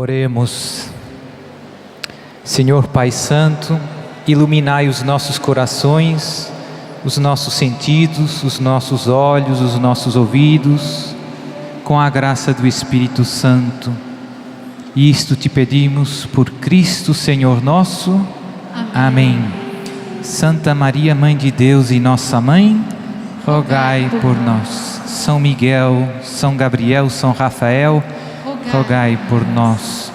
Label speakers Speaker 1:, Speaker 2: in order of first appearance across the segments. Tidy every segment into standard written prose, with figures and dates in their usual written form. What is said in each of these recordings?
Speaker 1: Oremos. Senhor Pai Santo, iluminai os nossos corações, os nossos sentidos, os nossos olhos, os nossos ouvidos, com a graça do Espírito Santo. Isto te pedimos por Cristo Senhor nosso. Amém. Santa Maria, Mãe de Deus e nossa Mãe, rogai por nós. São Miguel, São Gabriel, São Rafael, rogai por nós.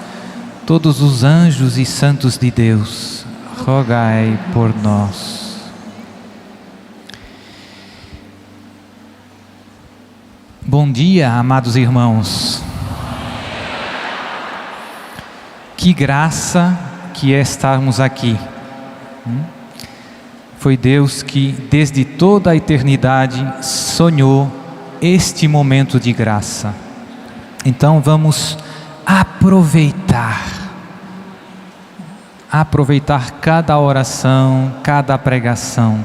Speaker 1: Todos os anjos e santos de Deus, rogai por nós. Bom dia, amados irmãos. Que graça que é estarmos aqui. Foi Deus que, desde toda a eternidade, sonhou este momento de graça. Então vamos aproveitar cada oração, cada pregação,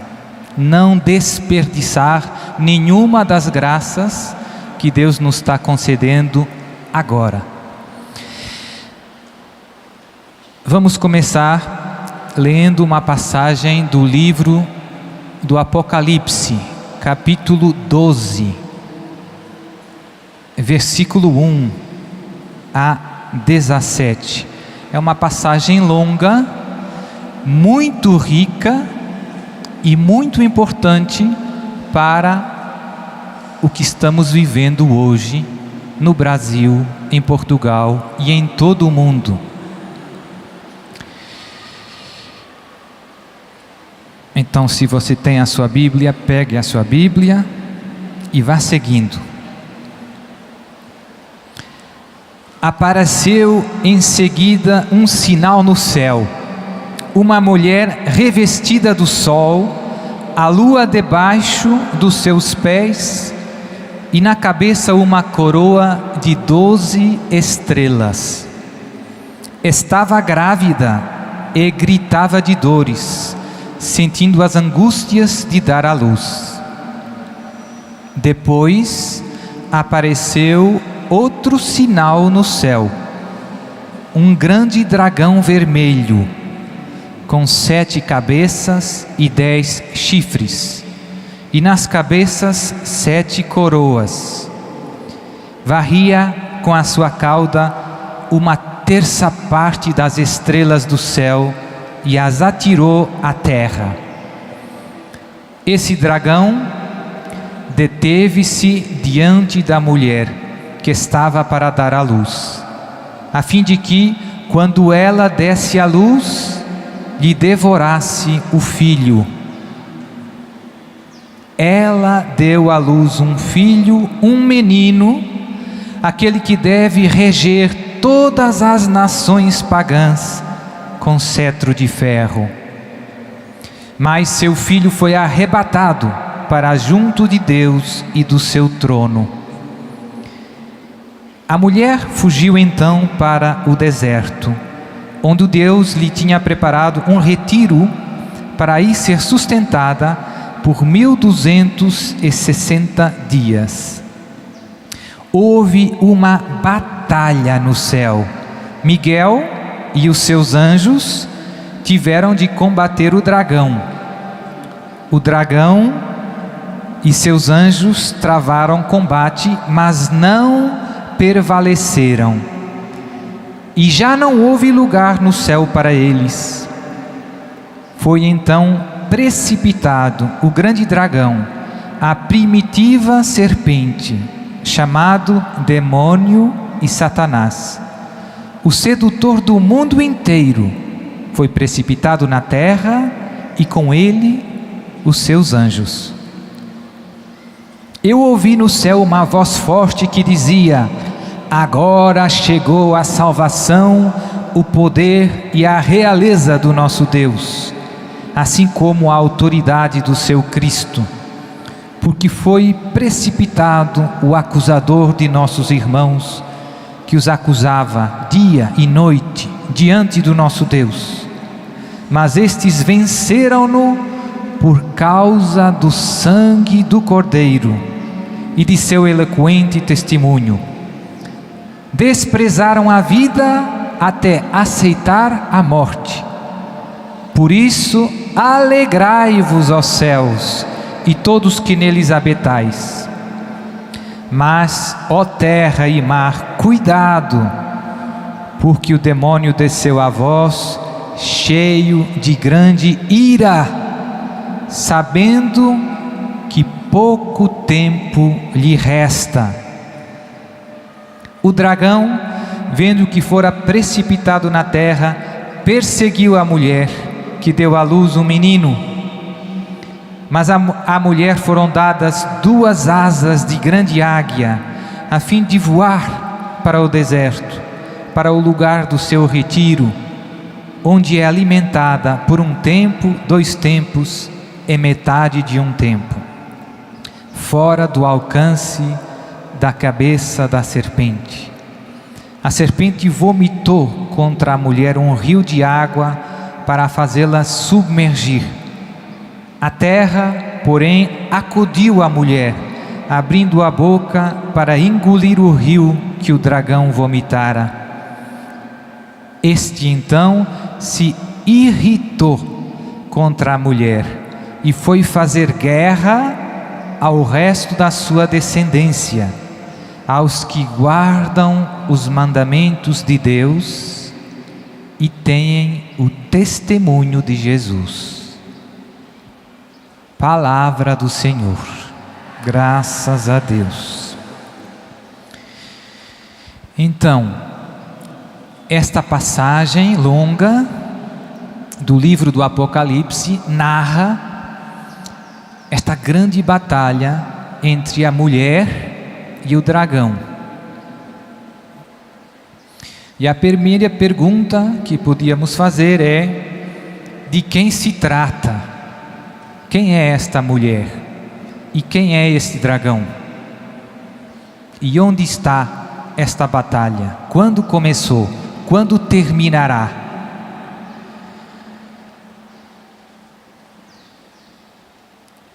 Speaker 1: não desperdiçar nenhuma das graças que Deus nos está concedendo agora. Vamos começar lendo uma passagem do livro do Apocalipse, capítulo 12, versículo 1 a 17. É uma passagem longa, muito rica e muito importante para o que estamos vivendo hoje no Brasil, em Portugal e em todo o mundo. Então, se você tem a sua Bíblia, pegue a sua Bíblia e vá seguindo. Apareceu em seguida um sinal no céu, uma mulher revestida do sol, a lua debaixo dos seus pés e na cabeça uma coroa de 12 estrelas. Estava grávida e gritava de dores, sentindo as angústias de dar à luz. Depois apareceu outro sinal no céu, um grande dragão vermelho, com 7 cabeças e 10 chifres, e nas cabeças 7 coroas. Varria com a sua cauda 1/3 parte das estrelas do céu e as atirou à terra. Esse dragão deteve-se diante da mulher que estava para dar à luz, a fim de que, quando ela desse à luz, lhe devorasse o filho. Ela deu à luz um filho, um menino, aquele que deve reger todas as nações pagãs com cetro de ferro. Mas seu filho foi arrebatado para junto de Deus e do seu trono. A mulher fugiu então para o deserto, onde Deus lhe tinha preparado um retiro para aí ser sustentada por 1260 dias. Houve uma batalha no céu. Miguel e os seus anjos tiveram de combater o dragão. O dragão e seus anjos travaram combate, mas não prevaleceram. E já não houve lugar no céu para eles. Foi então precipitado o grande dragão, a primitiva serpente, chamado Demônio e Satanás, o sedutor do mundo inteiro. Foi precipitado na terra e com ele os seus anjos. Eu ouvi no céu uma voz forte que dizia: agora chegou a salvação, o poder e a realeza do nosso Deus, assim como a autoridade do seu Cristo, porque foi precipitado o acusador de nossos irmãos, que os acusava dia e noite diante do nosso Deus. Mas estes venceram-no por causa do sangue do Cordeiro e de seu eloquente testemunho. Desprezaram a vida até aceitar a morte. Por isso, alegrai-vos, ó céus, e todos que neles habitais. Mas, ó terra e mar, cuidado, porque o demônio desceu a vós, cheio de grande ira, sabendo que pouco tempo lhe resta. O dragão, vendo que fora precipitado na terra, perseguiu a mulher, que deu à luz um menino. Mas à mulher foram dadas 2 asas de grande águia, a fim de voar para o deserto, para o lugar do seu retiro, onde é alimentada por 1 tempo, 2 tempos e metade de 1 tempo, fora do alcance da cabeça da serpente. A serpente vomitou contra a mulher um rio de água para fazê-la submergir. A terra, porém, acudiu a mulher, abrindo a boca para engolir o rio que o dragão vomitara. Este então se irritou contra a mulher e foi fazer guerra ao resto da sua descendência, aos que guardam os mandamentos de Deus e têm o testemunho de Jesus. Palavra do Senhor. Graças a Deus. Então, esta passagem longa do livro do Apocalipse narra esta grande batalha entre a mulher e o dragão. E a primeira pergunta que podíamos fazer é: de quem se trata? Quem é esta mulher? E quem é este dragão? E onde está esta batalha? Quando começou? Quando terminará?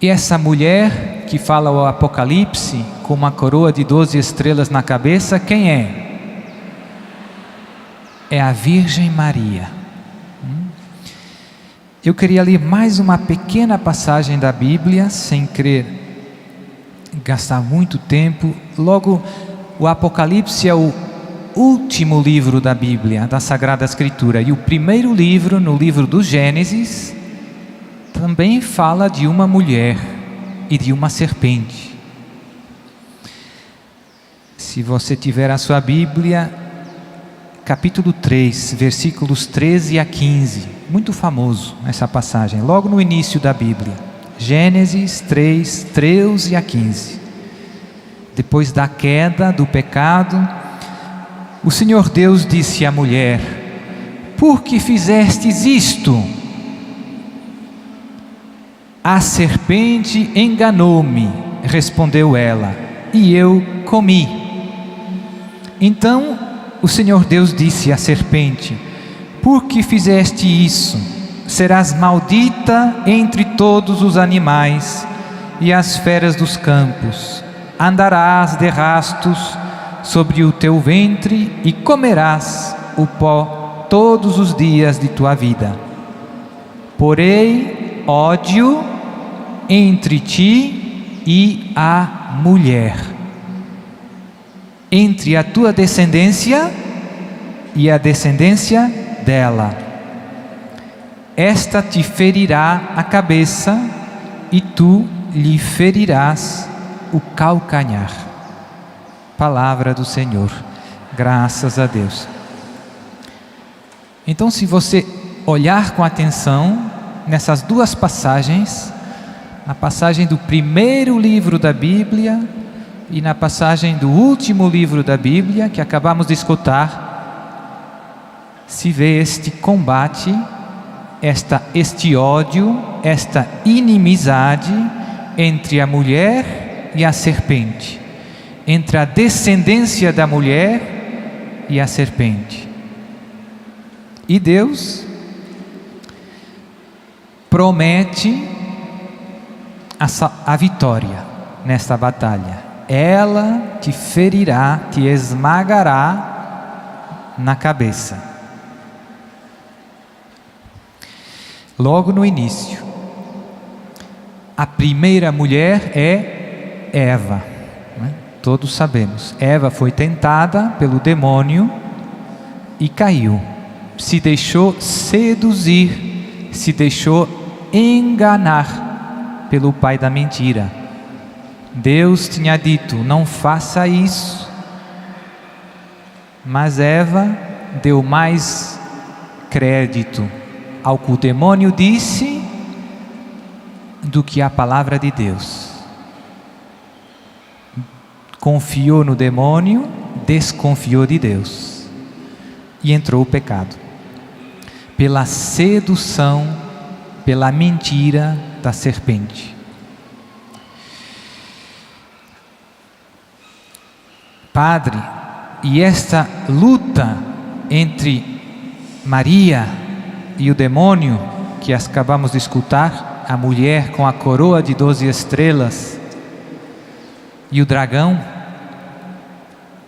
Speaker 1: E essa mulher que fala o Apocalipse, com uma coroa de 12 estrelas na cabeça, quem é? É a Virgem Maria. Eu queria ler mais uma pequena passagem da Bíblia, sem querer gastar muito tempo. Logo, o Apocalipse é o último livro da Bíblia, da Sagrada Escritura. E o primeiro livro, no livro do Gênesis, também fala de uma mulher e de uma serpente. Se você tiver a sua Bíblia, capítulo 3, versículos 13 a 15, muito famoso essa passagem, logo no início da Bíblia. Gênesis 3, 13 a 15. Depois da queda, do pecado, o Senhor Deus disse à mulher: por que fizestes isto? A serpente enganou-me, respondeu ela, e eu comi. Então o Senhor Deus disse à serpente: por que fizeste isso? Serás maldita entre todos os animais e as feras dos campos. Andarás de rastos sobre o teu ventre e comerás o pó todos os dias de tua vida. Porém, ódio entre ti e a mulher, entre a tua descendência e a descendência dela. Esta te ferirá a cabeça e tu lhe ferirás o calcanhar. Palavra do Senhor. Graças a Deus. Então, se você olhar com atenção nessas duas passagens, na passagem do primeiro livro da Bíblia e na passagem do último livro da Bíblia que acabamos de escutar, se vê este combate, este ódio, esta inimizade entre a mulher e a serpente, entre a descendência da mulher e a serpente. E Deus promete a vitória nesta batalha. Ela te ferirá, te esmagará na cabeça. Logo no início, a primeira mulher é Eva, né? Todos sabemos. Eva foi tentada pelo demônio e caiu. Se deixou seduzir, se deixou enganar pelo pai da mentira. Deus tinha dito: não faça isso. Mas Eva deu mais crédito ao que o demônio disse do que a palavra de Deus. Confiou no demônio, desconfiou de Deus e entrou o pecado. Pela sedução, pela mentira da serpente. Padre, e esta luta entre Maria e o demônio, que acabamos de escutar, a mulher com a coroa de 12 estrelas e o dragão,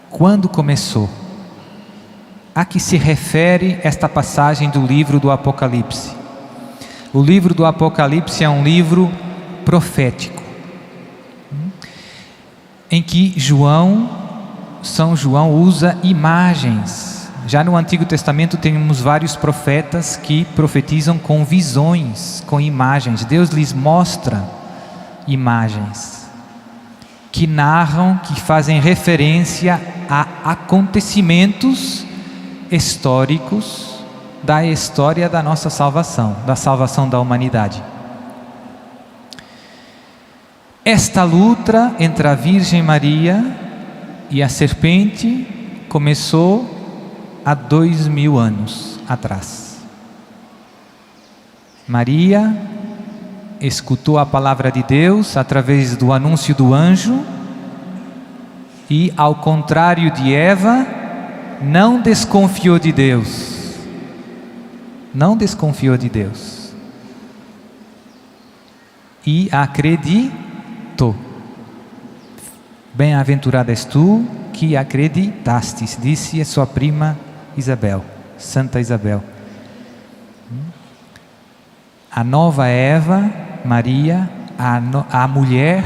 Speaker 1: quando começou? A que se refere esta passagem do livro do Apocalipse? O livro do Apocalipse é um livro profético, em que São João usa imagens. Já no Antigo Testamento temos vários profetas que profetizam com visões, com imagens. Deus lhes mostra imagens que narram, que fazem referência a acontecimentos históricos da história da nossa salvação, da salvação da humanidade. Esta luta entre a Virgem Maria e a serpente começou há 2000 anos atrás. Maria escutou a palavra de Deus através do anúncio do anjo e, ao contrário de Eva, não desconfiou de Deus. Não desconfiou de Deus. E acreditou. Bem-aventurada és tu que acreditastes, disse a sua prima Isabel, Santa Isabel. A nova Eva, Maria, a mulher,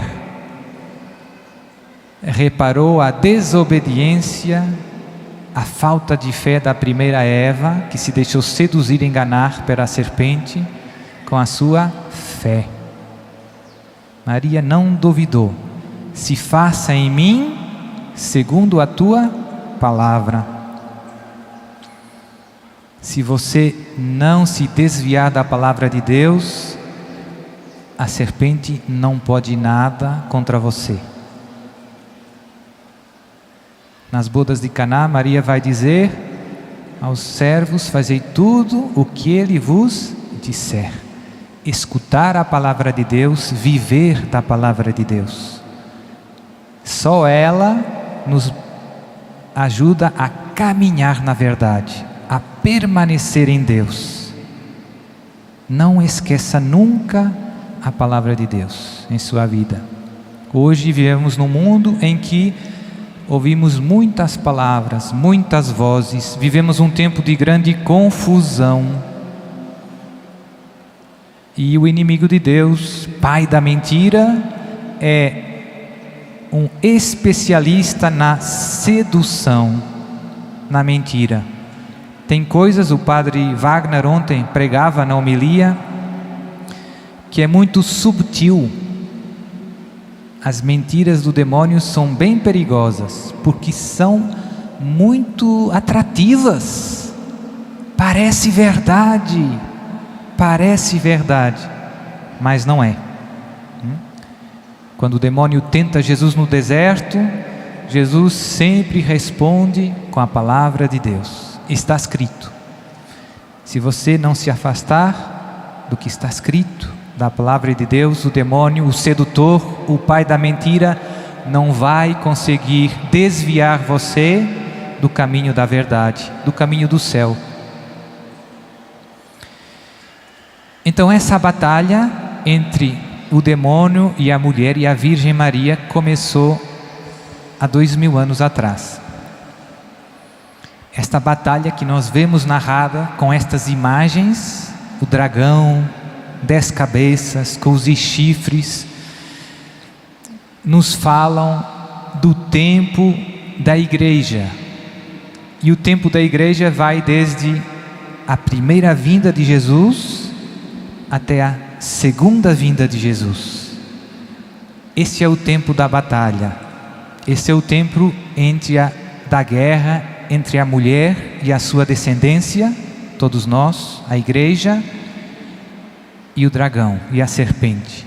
Speaker 1: reparou a desobediência, a falta de fé da primeira Eva, que se deixou seduzir e enganar pela serpente com a sua fé. Maria não duvidou. Se faça em mim segundo a tua palavra. Se você não se desviar da palavra de Deus, a serpente não pode nada contra você. Nas bodas de Caná, Maria vai dizer aos servos: fazei tudo o que ele vos disser. Escutar a palavra de Deus, viver da palavra de Deus. Só ela nos ajuda a caminhar na verdade, a permanecer em Deus. Não esqueça nunca a palavra de Deus em sua vida. Hoje vivemos num mundo em que ouvimos muitas palavras, muitas vozes, vivemos um tempo de grande confusão. E o inimigo de Deus, pai da mentira, é um especialista na sedução, na mentira. Tem coisas, o padre Wagner ontem pregava na homilia, que é muito subtil. As mentiras do demônio são bem perigosas, porque são muito atrativas. Parece verdade, mas não é. Quando o demônio tenta Jesus no deserto, Jesus sempre responde com a palavra de Deus. Está escrito. Se você não se afastar do que está escrito, da palavra de Deus, o demônio, o sedutor, o pai da mentira, não vai conseguir desviar você do caminho da verdade, do caminho do céu. Então essa batalha entre o demônio e a mulher e a Virgem Maria começou há 2000 anos atrás. Esta batalha que nós vemos narrada com estas imagens o dragão, 10 cabeças, com os chifres, nos falam do tempo da igreja. E o tempo da igreja vai desde a primeira vinda de Jesus até a segunda vinda de Jesus. Esse é o tempo da batalha. Esse é o tempo da guerra entre a mulher e a sua descendência, todos nós, a igreja, e o dragão e a serpente.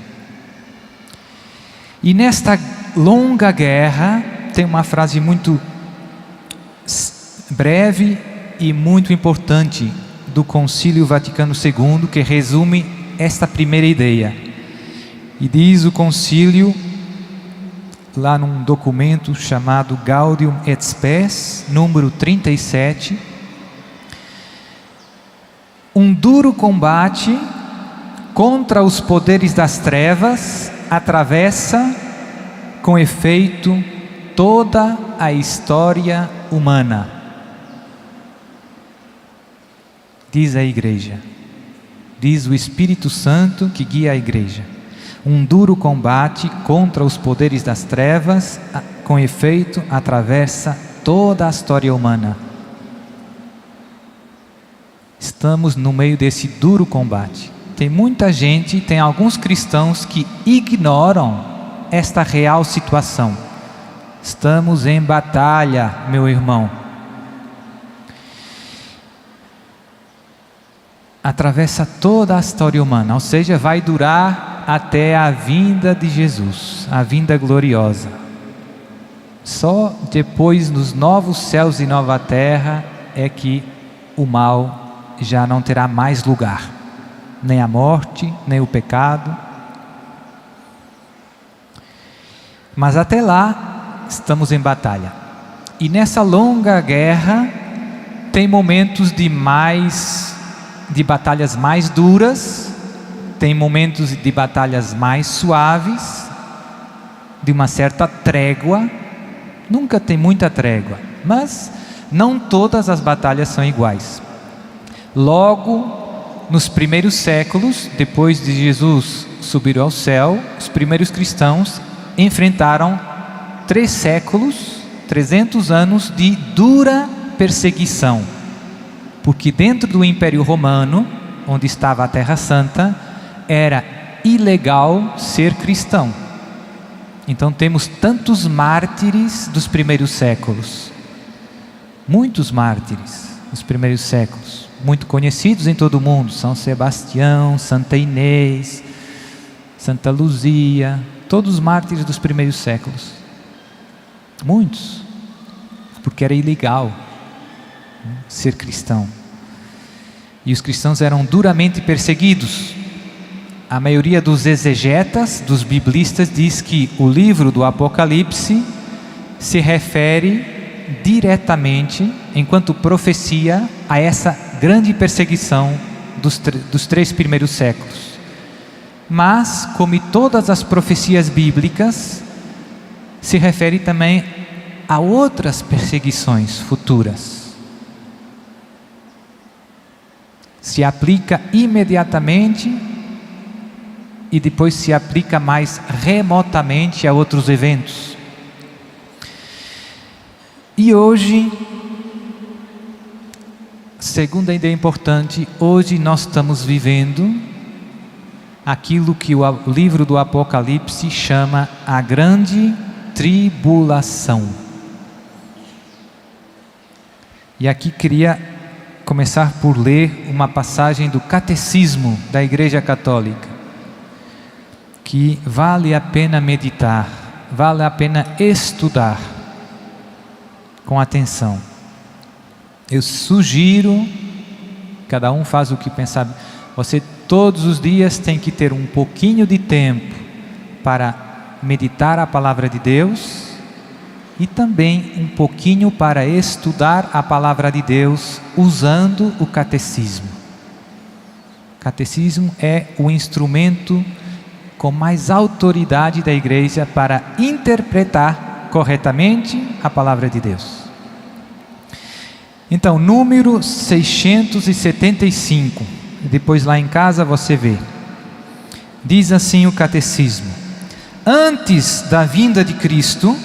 Speaker 1: E nesta longa guerra tem uma frase muito breve e muito importante do Concílio Vaticano II, que resume esta primeira ideia. E diz o concílio, lá num documento chamado Gaudium et Spes, número 37, um duro combate contra os poderes das trevas atravessa, com efeito, toda a história humana. Diz a igreja, diz o Espírito Santo que guia a igreja. Um duro combate contra os poderes das trevas, com efeito, atravessa toda a história humana. Estamos no meio desse duro combate. Tem muita gente, tem alguns cristãos que ignoram esta real situação. Estamos em batalha, meu irmão. Atravessa toda a história humana, ou seja, vai durar até a vinda de Jesus, a vinda gloriosa. Só depois nos novos céus e nova terra é que o mal já não terá mais lugar, nem a morte, nem o pecado. Mas até lá estamos em batalha. E nessa longa guerra tem momentos de batalhas mais duras, tem momentos de batalhas mais suaves, de uma certa trégua. Nunca tem muita trégua, mas não todas as batalhas são iguais. Logo, nos primeiros séculos, depois de Jesus subir ao céu, os primeiros cristãos enfrentaram 3 séculos, 300 anos de dura perseguição. Porque dentro do Império Romano, onde estava a Terra Santa, era ilegal ser cristão. Então temos tantos mártires dos primeiros séculos. Muitos mártires dos primeiros séculos. Muito conhecidos em todo o mundo. São Sebastião, Santa Inês, Santa Luzia. Todos os mártires dos primeiros séculos. Muitos. Porque era ilegal ser cristão. E os cristãos eram duramente perseguidos. A maioria dos exegetas, dos biblistas, diz que o livro do Apocalipse se refere diretamente, enquanto profecia, a essa grande perseguição dos 3 primeiros séculos. Mas, como todas as profecias bíblicas, se refere também a outras perseguições futuras. Se aplica imediatamente e depois se aplica mais remotamente a outros eventos. E hoje, segunda ideia importante, hoje nós estamos vivendo aquilo que o livro do Apocalipse chama a grande tribulação. E aqui queria começar por ler uma passagem do Catecismo da Igreja Católica, que vale a pena meditar, vale a pena estudar com atenção. Eu sugiro, cada um faz o que pensar, você todos os dias tem que ter um pouquinho de tempo para meditar a palavra de Deus e também um pouquinho para estudar a palavra de Deus usando o catecismo. O catecismo é o instrumento com mais autoridade da igreja para interpretar corretamente a palavra de Deus. Então, número 675, e depois lá em casa você vê. Diz assim o catecismo: antes da vinda de Cristo,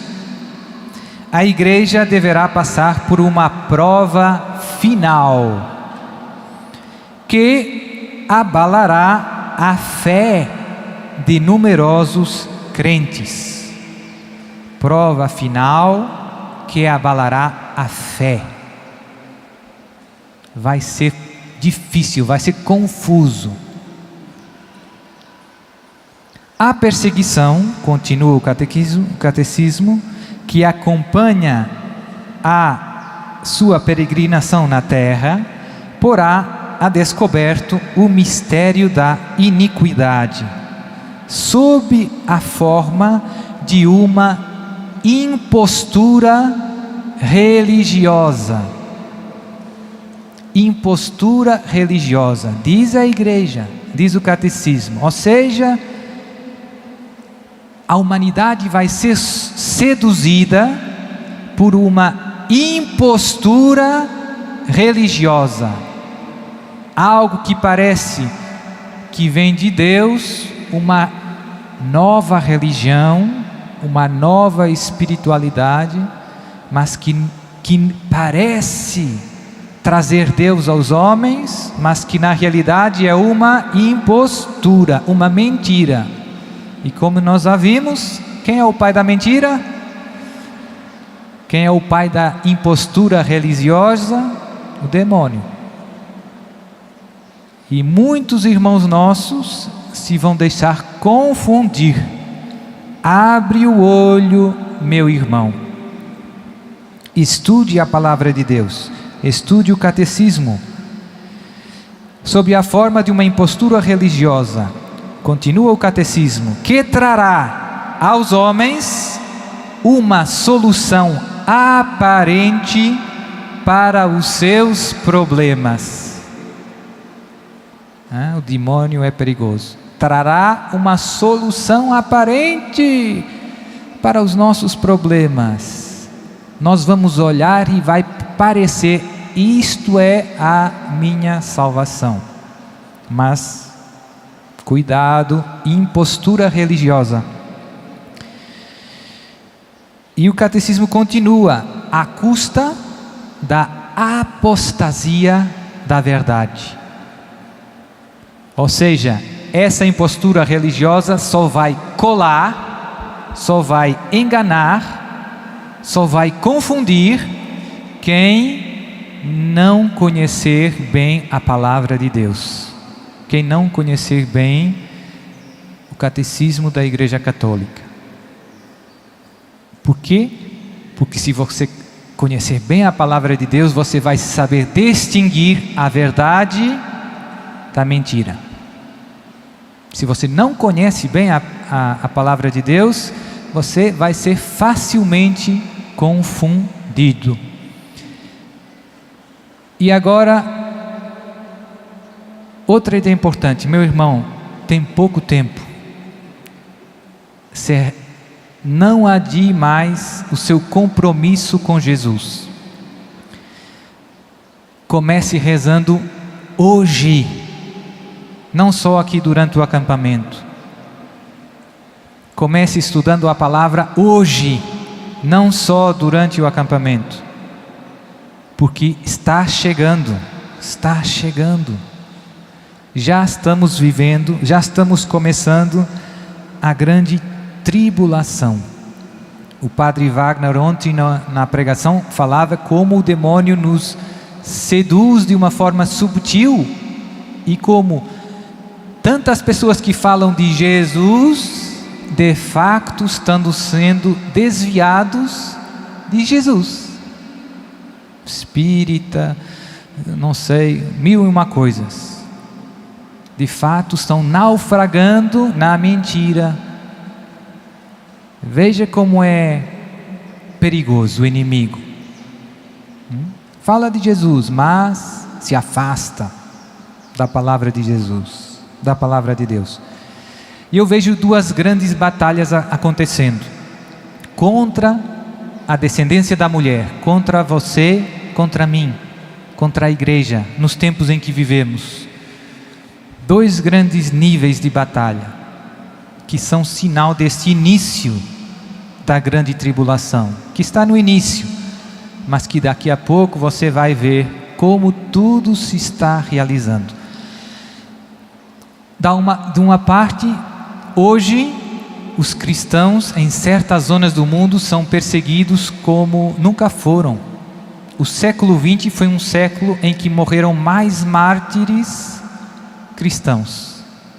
Speaker 1: a igreja deverá passar por uma prova final, que abalará a fé de numerosos crentes. Prova final que abalará a fé. Vai ser difícil, vai ser confuso. A perseguição, continua o catecismo, que acompanha a sua peregrinação na terra, porá a descoberto o mistério da iniquidade, sob a forma de uma impostura religiosa. Impostura religiosa, diz a igreja, diz o catecismo, ou seja, a humanidade vai ser seduzida por uma impostura religiosa, algo que parece que vem de Deus, uma nova religião, uma nova espiritualidade, mas que parece trazer Deus aos homens, mas que na realidade é uma impostura, uma mentira. E como nós já vimos, quem é o pai da mentira? Quem é o pai da impostura religiosa? O demônio. E muitos irmãos nossos se vão deixar confundir. Abre o olho, meu irmão. Estude a palavra de Deus. Estude o catecismo. Sob a forma de uma impostura religiosa, continua o catecismo, que trará aos homens uma solução aparente para os seus problemas. O demônio é perigoso. Trará uma solução aparente para os nossos problemas. Nós vamos olhar e vai parecer: isto é a minha salvação. Mas cuidado, impostura religiosa. E o catecismo continua: à custa da apostasia da verdade. Ou seja, essa impostura religiosa só vai colar, só vai enganar, só vai confundir quem não conhecer bem a palavra de Deus. Quem não conhecer bem o catecismo da Igreja Católica. Por quê? Porque se você conhecer bem a palavra de Deus, você vai saber distinguir a verdade da mentira. Se você não conhece bem a palavra de Deus, você vai ser facilmente confundido. E agora, outra ideia importante, meu irmão, tem pouco tempo. Não adie mais o seu compromisso com Jesus. Comece rezando hoje, não só aqui durante o acampamento. Comece estudando a palavra hoje, não só durante o acampamento, porque está chegando. Já estamos vivendo, já estamos começando a grande tribulação. O padre Wagner ontem na pregação falava como o demônio nos seduz de uma forma subtil e como tantas pessoas que falam de Jesus, de facto estão sendo desviados de Jesus. Espírita, não sei, 1001 coisas. De fato estão naufragando na mentira. Veja como é perigoso o inimigo. Fala de Jesus, mas se afasta da palavra de Jesus, da palavra de Deus. E eu vejo duas grandes batalhas acontecendo. Contra a descendência da mulher, contra você, contra mim, contra a igreja, nos tempos em que vivemos. dois grandes níveis de batalha, que são sinal desse início da grande tribulação, que está no início, mas que daqui a pouco você vai ver como tudo se está realizando. De uma parte, hoje, os cristãos em certas zonas do mundo são perseguidos como nunca foram. O século XX foi um século em que morreram mais mártires cristãos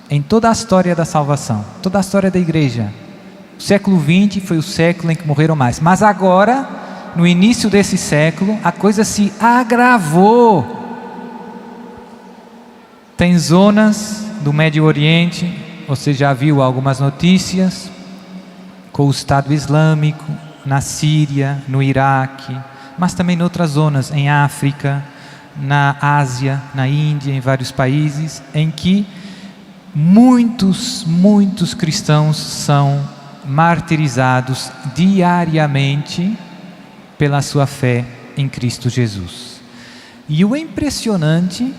Speaker 1: em toda a história da salvação, toda a história da igreja. O século XX foi o século em que morreram mais. Mas agora, no início desse século, a coisa se agravou. Tem zonas do Médio Oriente, você já viu algumas notícias, com o Estado Islâmico, na Síria, no Iraque, mas também em outras zonas, em África, na Ásia, na Índia, em vários países, em que muitos cristãos são martirizados diariamente pela sua fé em Cristo Jesus. E o impressionante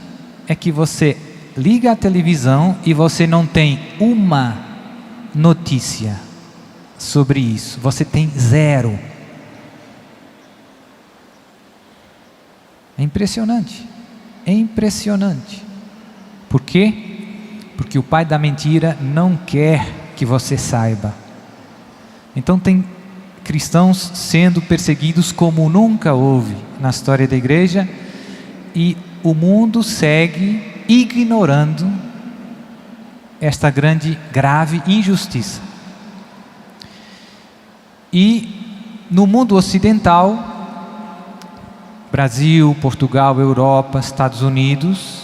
Speaker 1: é que você liga a televisão e você não tem uma notícia sobre isso, você tem zero. É impressionante, é impressionante. Por quê? Porque o pai da mentira não quer que você saiba. Então tem cristãos sendo perseguidos como nunca houve na história da igreja, e o mundo segue ignorando esta grave injustiça. E no mundo ocidental, Brasil, Portugal, Europa, Estados Unidos,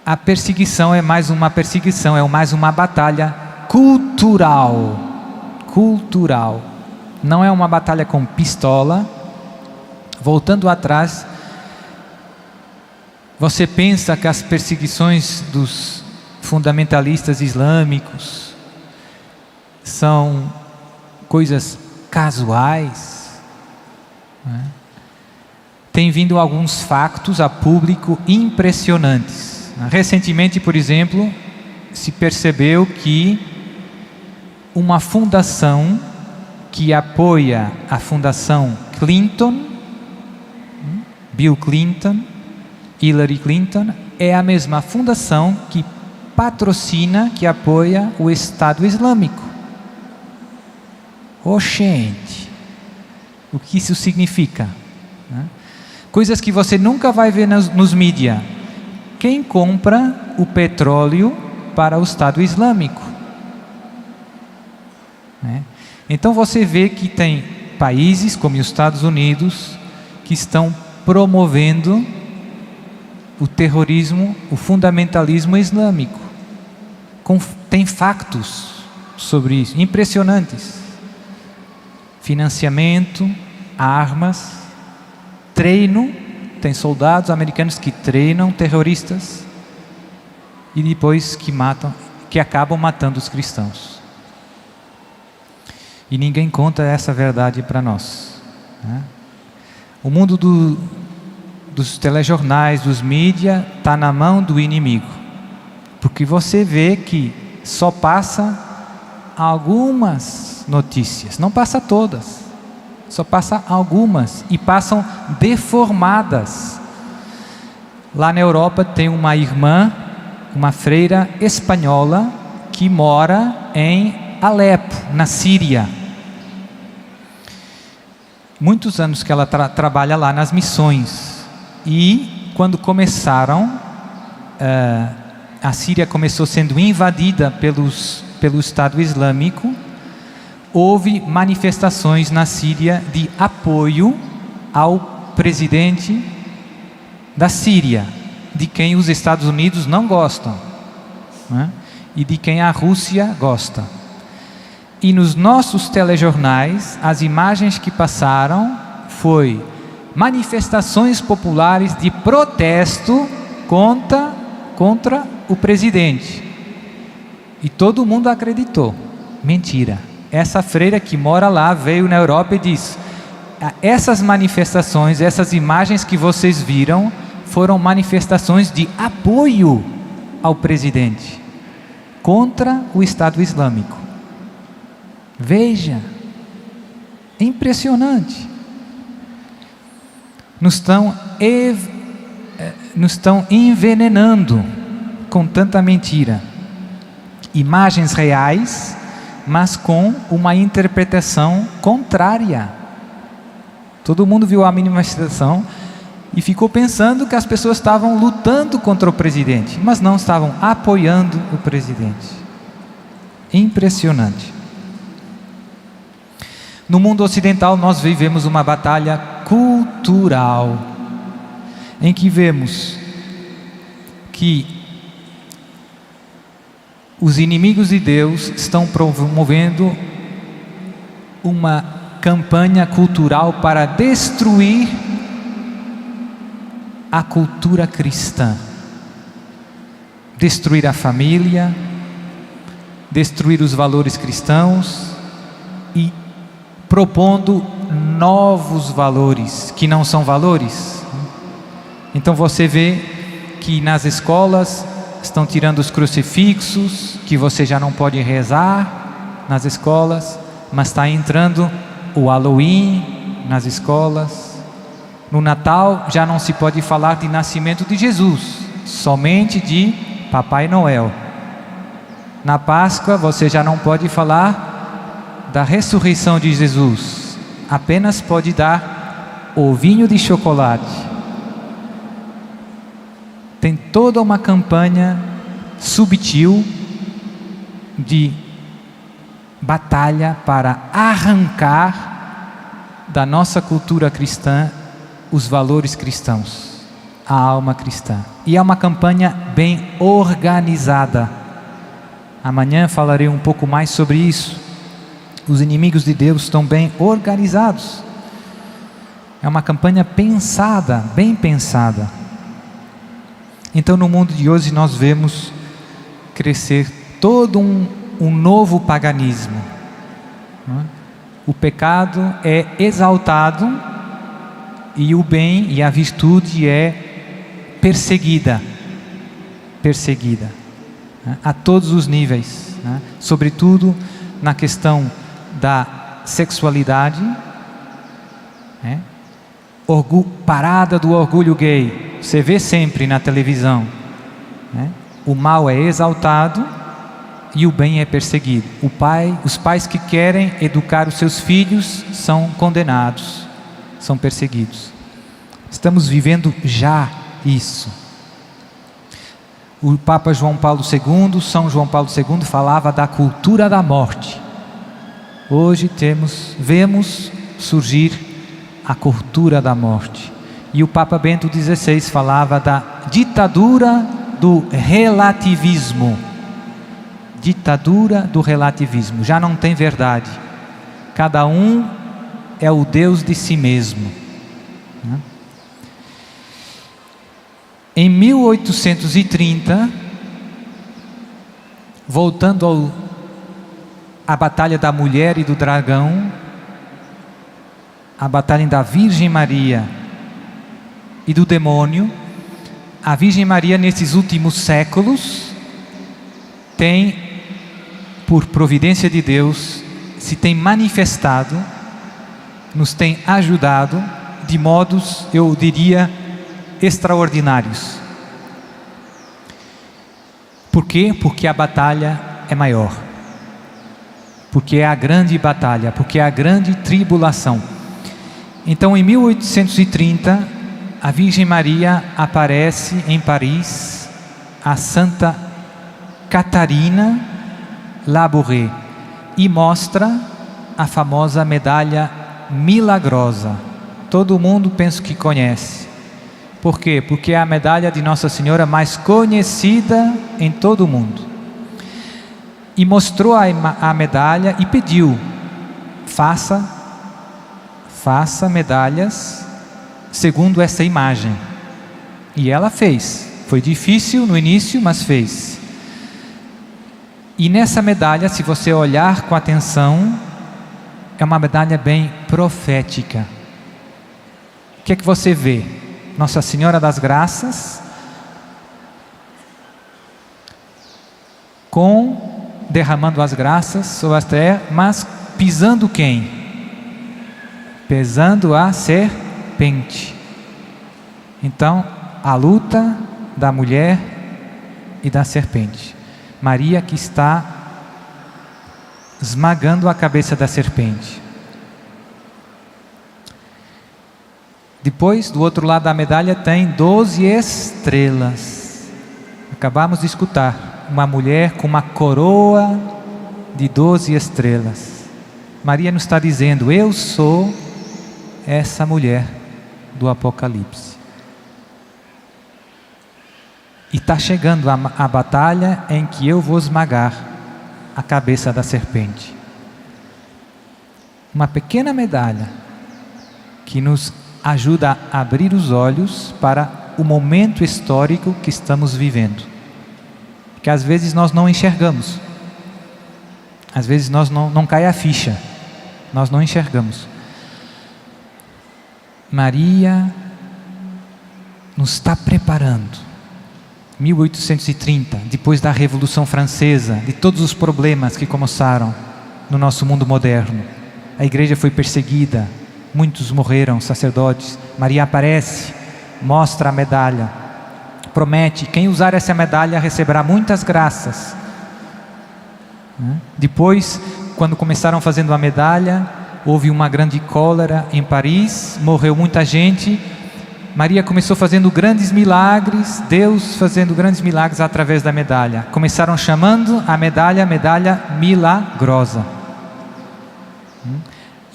Speaker 1: a perseguição é mais uma perseguição, é mais uma batalha cultural. Não é uma batalha com pistola. Voltando atrás, você pensa que as perseguições dos fundamentalistas islâmicos são coisas casuais, né? Tem vindo alguns factos a público impressionantes. Recentemente, por exemplo, se percebeu que uma fundação que apoia a fundação Clinton, Bill Clinton, Hillary Clinton, é a mesma fundação que patrocina, que apoia o Estado Islâmico. Gente, o que isso significa? Coisas que você nunca vai ver nos mídias. Quem compra o petróleo para o Estado Islâmico? Então você vê que tem países como os Estados Unidos que estão promovendo o terrorismo, o fundamentalismo islâmico. Tem factos sobre isso, impressionantes. Financiamento, armas, treino. Tem soldados americanos que treinam terroristas e depois que acabam matando os cristãos. E ninguém conta essa verdade para nós, né? O mundo dos telejornais, dos mídias, está na mão do inimigo. Porque você vê que só passa algumas notícias, não passa todas, só passa algumas, e passam deformadas. Lá na Europa tem uma irmã, uma freira espanhola, que mora em Alepo, na Síria. Muitos anos que ela trabalha lá nas missões. E quando começaram, a Síria começou sendo invadida pelo Estado Islâmico, houve manifestações na Síria de apoio ao presidente da Síria, de quem os Estados Unidos não gostam, né? E de quem a Rússia gosta. E nos nossos telejornais, as imagens que passaram foi manifestações populares de protesto contra o presidente. E todo mundo acreditou. Mentira. Essa freira que mora lá veio na Europa e disse: essas manifestações, essas imagens que vocês viram, foram manifestações de apoio ao presidente contra o Estado Islâmico. Veja, é impressionante. Nos estão envenenando com tanta mentira. Imagens reais, mas com uma interpretação contrária. Todo mundo viu a manifestação e ficou pensando que as pessoas estavam lutando contra o presidente, mas não, estavam apoiando o presidente. Impressionante. No mundo ocidental nós vivemos uma batalha cultural, em que vemos que os inimigos de Deus estão promovendo uma campanha cultural para destruir a cultura cristã, destruir a família, destruir os valores cristãos e propondo novos valores que não são valores. Então você vê que nas escolas estão tirando os crucifixos, que você já não pode rezar nas escolas, mas está entrando o Halloween nas escolas. No Natal já não se pode falar de nascimento de Jesus, somente de Papai Noel. Na Páscoa você já não pode falar da ressurreição de Jesus, apenas pode dar ovinho de chocolate. Tem toda uma campanha subtil de batalha para arrancar da nossa cultura cristã os valores cristãos, a alma cristã. E é uma campanha bem organizada. Amanhã falarei um pouco mais sobre isso. Os inimigos de Deus estão bem organizados. É uma campanha pensada, bem pensada. Então no mundo de hoje nós vemos crescer todo um novo paganismo. O pecado é exaltado e o bem e a virtude é perseguida a todos os níveis, sobretudo na questão da sexualidade, parada do orgulho gay. Você vê sempre na televisão, o mal é exaltado e o bem é perseguido. Os pais que querem educar os seus filhos são condenados, são perseguidos. Estamos vivendo já isso. O Papa João Paulo II, São João Paulo II, falava da cultura da morte. Hoje vemos surgir a cultura da morte. E o Papa Bento XVI falava da ditadura do relativismo. Ditadura do relativismo. Já não tem verdade. Cada um é o Deus de si mesmo. Em 1830, voltando à batalha da mulher e do dragão, a batalha da Virgem Maria e do demônio, a Virgem Maria nesses últimos séculos tem, por providência de Deus, se tem manifestado, nos tem ajudado de modos, eu diria, extraordinários. Por quê? Porque a batalha é maior, porque é a grande batalha, porque é a grande tribulação. Então em 1830 a Virgem Maria aparece em Paris a Santa Catarina Labouré e mostra a famosa medalha milagrosa. Todo mundo penso que conhece. Por quê? Porque é a medalha de Nossa Senhora mais conhecida em todo o mundo. E mostrou a medalha e pediu: faça medalhas segundo essa imagem. E ela fez. Foi difícil no início, mas fez. E nessa medalha, se você olhar com atenção, é uma medalha bem profética. O que é que você vê? Nossa Senhora das Graças, derramando as graças sobre a terra, mas pisando quem? Pisando a serpente. Então, a luta da mulher e da serpente. Maria que está esmagando a cabeça da serpente. Depois, do outro lado da medalha, tem 12 estrelas. Acabamos de escutar uma mulher com uma coroa de 12 estrelas. Maria nos está dizendo: eu sou essa mulher do Apocalipse. E está chegando a batalha em que eu vou esmagar a cabeça da serpente. Uma pequena medalha que nos ajuda a abrir os olhos para o momento histórico que estamos vivendo. Que às vezes nós não enxergamos. Às vezes nós não cai a ficha. Nós não enxergamos. Maria nos está preparando. 1830, depois da Revolução Francesa, de todos os problemas que começaram no nosso mundo moderno. A igreja foi perseguida, muitos morreram, sacerdotes. Maria aparece, mostra a medalha, promete: quem usar essa medalha receberá muitas graças. Depois, quando começaram fazendo a medalha, houve uma grande cólera em Paris, morreu muita gente. Maria começou fazendo grandes milagres, Deus fazendo grandes milagres através da medalha. Começaram chamando a medalha milagrosa.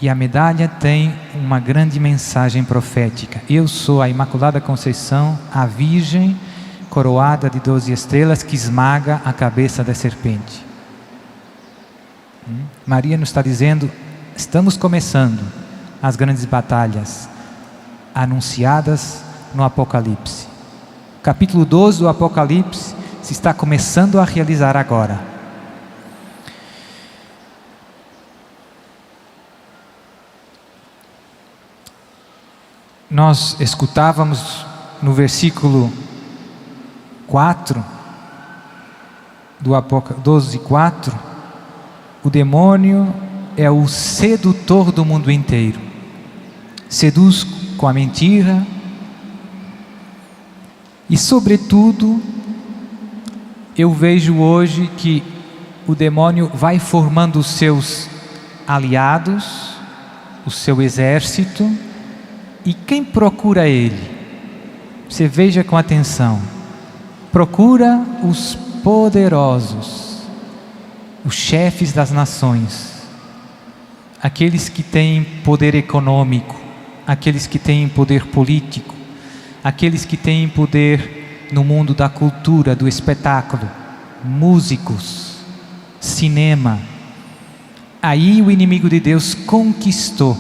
Speaker 1: E a medalha tem uma grande mensagem profética. Eu sou a Imaculada Conceição, a Virgem coroada de 12 estrelas que esmaga a cabeça da serpente. Maria nos está dizendo: estamos começando as grandes batalhas anunciadas no Apocalipse. O capítulo 12 do Apocalipse se está começando a realizar agora. Nós escutávamos no versículo 4 do Apocalipse 12:4, o demônio é o sedutor do mundo inteiro. Seduz com a mentira e, sobretudo, eu vejo hoje que o demônio vai formando os seus aliados, o seu exército. E quem procura ele? Você veja com atenção. Procura os poderosos, os chefes das nações, aqueles que têm poder econômico, aqueles que têm poder político, aqueles que têm poder no mundo da cultura, do espetáculo, músicos, cinema. Aí o inimigo de Deus conquistou.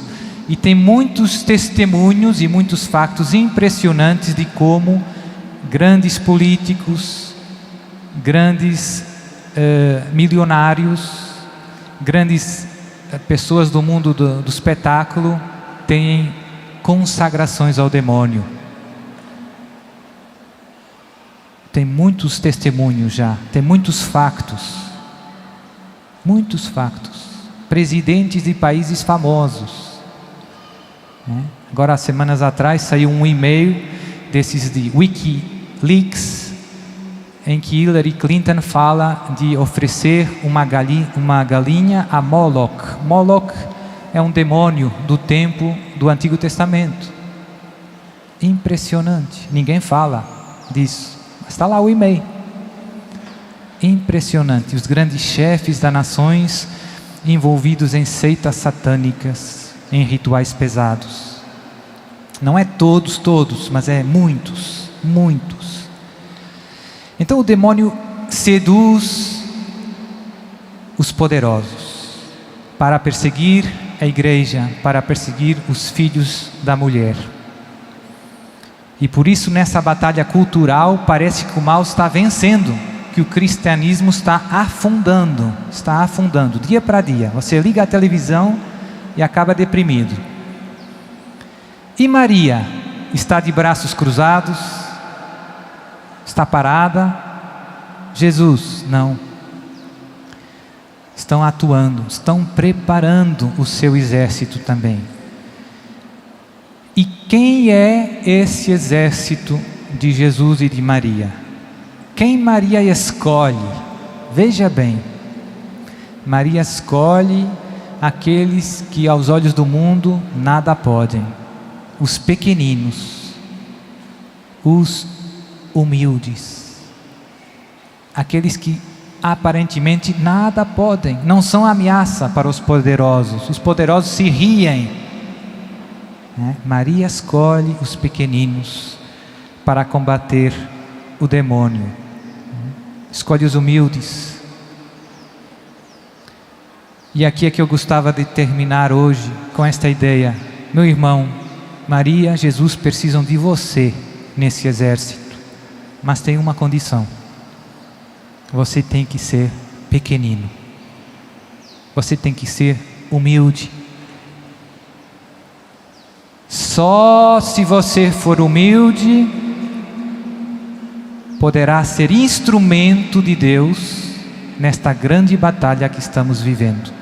Speaker 1: E tem muitos testemunhos e muitos fatos impressionantes de como grandes políticos, grandes milionários, grandes pessoas do mundo do espetáculo têm consagrações ao demônio. Tem muitos testemunhos já, tem muitos factos. Muitos factos. Presidentes de países famosos. Agora, semanas atrás, saiu um e-mail desses de Wikileaks, em que Hillary Clinton fala de oferecer uma galinha a Moloch. Moloch é um demônio do tempo do Antigo Testamento. Impressionante, ninguém fala disso, mas está lá o e-mail. Impressionante, os grandes chefes das nações envolvidos em seitas satânicas, em rituais pesados. Não é todos, mas é muitos. Então o demônio seduz os poderosos para perseguir a igreja, para perseguir os filhos da mulher. E por isso, nessa batalha cultural, parece que o mal está vencendo, que o cristianismo está afundando dia para dia. Você liga a televisão e acaba deprimido. E Maria está de braços cruzados, está parada. Jesus, não. estão atuando, estão preparando o seu exército também. E quem é esse exército de Jesus e de Maria? Quem Maria escolhe? Veja bem, Maria escolhe aqueles que aos olhos do mundo nada podem, os pequeninos, os humildes, aqueles que aparentemente nada podem, não são ameaça para os poderosos se riem, né? Maria escolhe os pequeninos para combater o demônio, escolhe os humildes. E aqui é que eu gostava de terminar hoje com esta ideia. Meu irmão, Maria, Jesus precisam de você nesse exército, mas tem uma condição: você tem que ser pequenino, você tem que ser humilde. Só se você for humilde, poderá ser instrumento de Deus nesta grande batalha que estamos vivendo.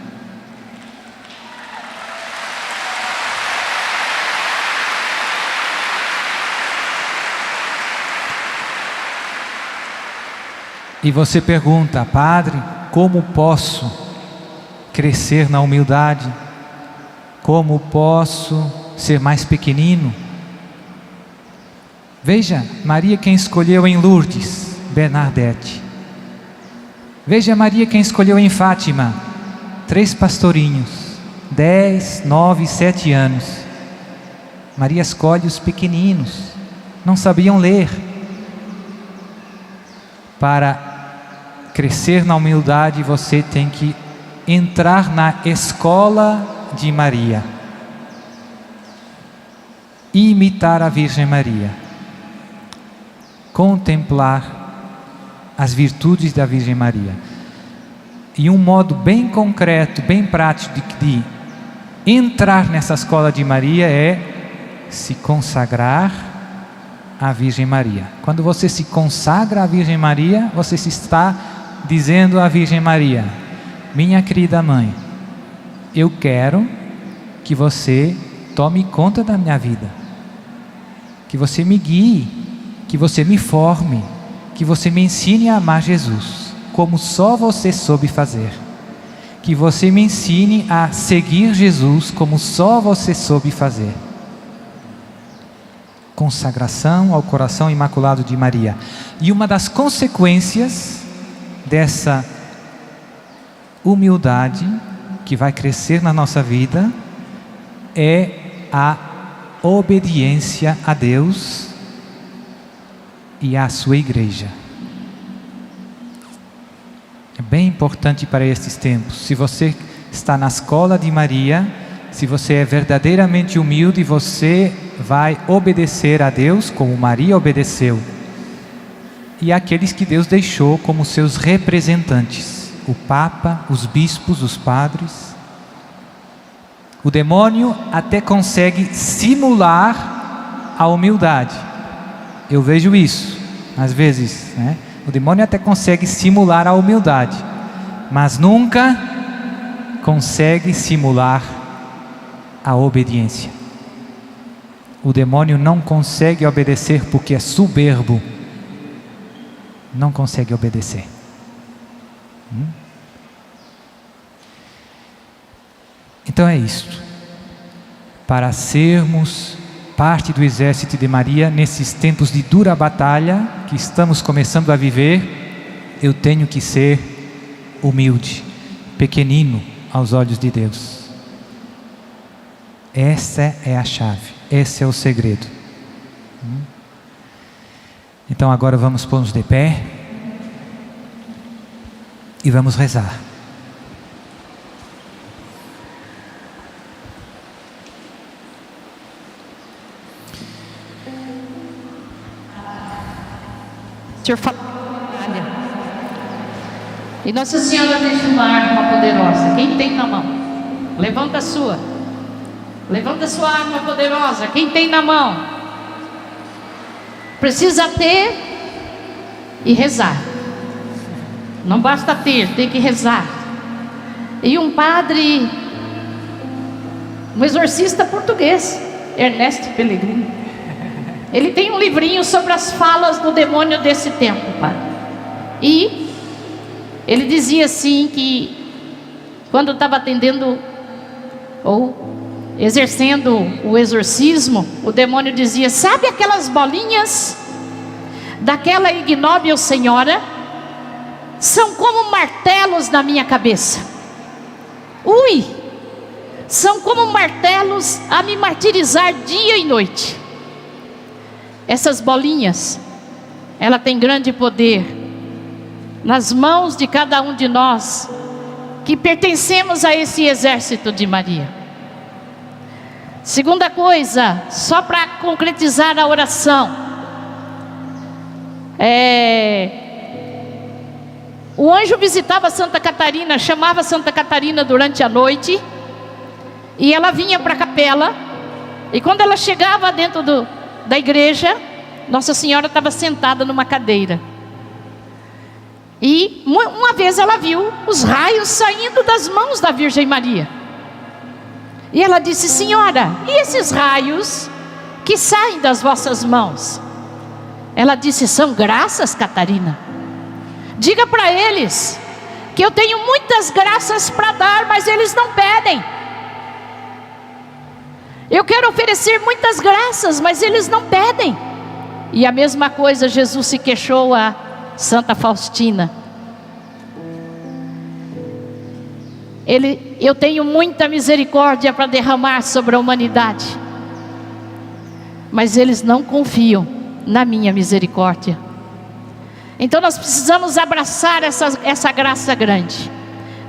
Speaker 1: E você pergunta: Padre, como posso crescer na humildade? Como posso ser mais pequenino? Veja, Maria quem escolheu em Lourdes, Bernadette. Veja Maria quem escolheu em Fátima, 3 pastorinhos, 10, 9, 7 anos. Maria escolhe os pequeninos, não sabiam ler. Para crescer na humildade, você tem que entrar na escola de Maria, imitar a Virgem Maria, contemplar as virtudes da Virgem Maria. E um modo bem concreto, bem prático de entrar nessa escola de Maria é se consagrar à Virgem Maria. Quando você se consagra à Virgem Maria, você se está dizendo à Virgem Maria: minha querida mãe, eu quero que você tome conta da minha vida, que você me guie, que você me forme, que você me ensine a amar Jesus, como só você soube fazer, que você me ensine a seguir Jesus, como só você soube fazer. Consagração ao coração imaculado de Maria. E uma das consequências dessa humildade que vai crescer na nossa vida é a obediência a Deus e à sua igreja. É bem importante para estes tempos. Se você está na escola de Maria, se você é verdadeiramente humilde, você vai obedecer a Deus como Maria obedeceu, e aqueles que Deus deixou como seus representantes: o Papa, os bispos, os padres. O demônio até consegue simular a humildade. Eu vejo isso às vezes, né? O demônio até consegue simular a humildade, mas nunca consegue simular a obediência. O demônio não consegue obedecer porque é soberbo. Não consegue obedecer. Então é isto. Para sermos parte do exército de Maria nesses tempos de dura batalha que estamos começando a viver, eu tenho que ser humilde, pequenino aos olhos de Deus. Essa é a chave, esse é o segredo. Então agora vamos pôr-nos de pé e vamos rezar.
Speaker 2: O Senhor fala. E Nossa Senhora deixa uma arma poderosa. Quem tem na mão? Levanta a sua. Levanta a sua arma poderosa. Quem tem na mão? Precisa ter e rezar. Não basta ter, tem que rezar. E um padre, um exorcista português, Ernesto Pellegrini, ele tem um livrinho sobre as falas do demônio desse tempo, padre. E ele dizia assim que quando estava atendendo ou exercendo o exorcismo, o demônio dizia: sabe aquelas bolinhas daquela ignóbil senhora? São como martelos na minha cabeça. Ui! São como martelos a me martirizar dia e noite. Essas bolinhas, ela tem grande poder nas mãos de cada um de nós que pertencemos a esse exército de Maria. Segunda coisa, só para concretizar a oração, o anjo visitava Santa Catarina, chamava Santa Catarina durante a noite, e ela vinha para a capela, e quando ela chegava dentro da igreja, Nossa Senhora estava sentada numa cadeira. E uma vez ela viu os raios saindo das mãos da Virgem Maria. E ela disse: Senhora, e esses raios que saem das vossas mãos? Ela disse: são graças, Catarina. Diga para eles que eu tenho muitas graças para dar, mas eles não pedem. Eu quero oferecer muitas graças, mas eles não pedem. E a mesma coisa Jesus se queixou a Santa Faustina. Eu tenho muita misericórdia para derramar sobre a humanidade, mas eles não confiam na minha misericórdia. Então nós precisamos abraçar essa graça grande.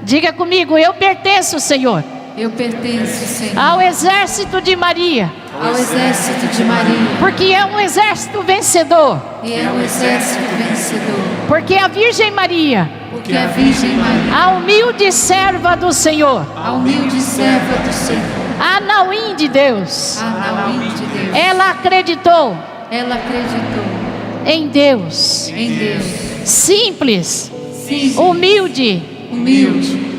Speaker 2: Diga comigo: eu pertenço, Senhor.
Speaker 3: Eu pertenço, Senhor,
Speaker 2: ao exército de Maria.
Speaker 3: Ao exército de Maria.
Speaker 2: Porque é um exército vencedor.
Speaker 3: E é um exército vencedor.
Speaker 2: Porque a Virgem Maria,
Speaker 3: porque a Virgem Maria,
Speaker 2: a humilde serva do Senhor,
Speaker 3: a humilde serva do Senhor,
Speaker 2: a Nauim de Deus,
Speaker 3: a Nauim de Deus,
Speaker 2: ela acreditou em Deus.
Speaker 3: Em Deus.
Speaker 2: Simples,
Speaker 3: Sim.
Speaker 2: humilde.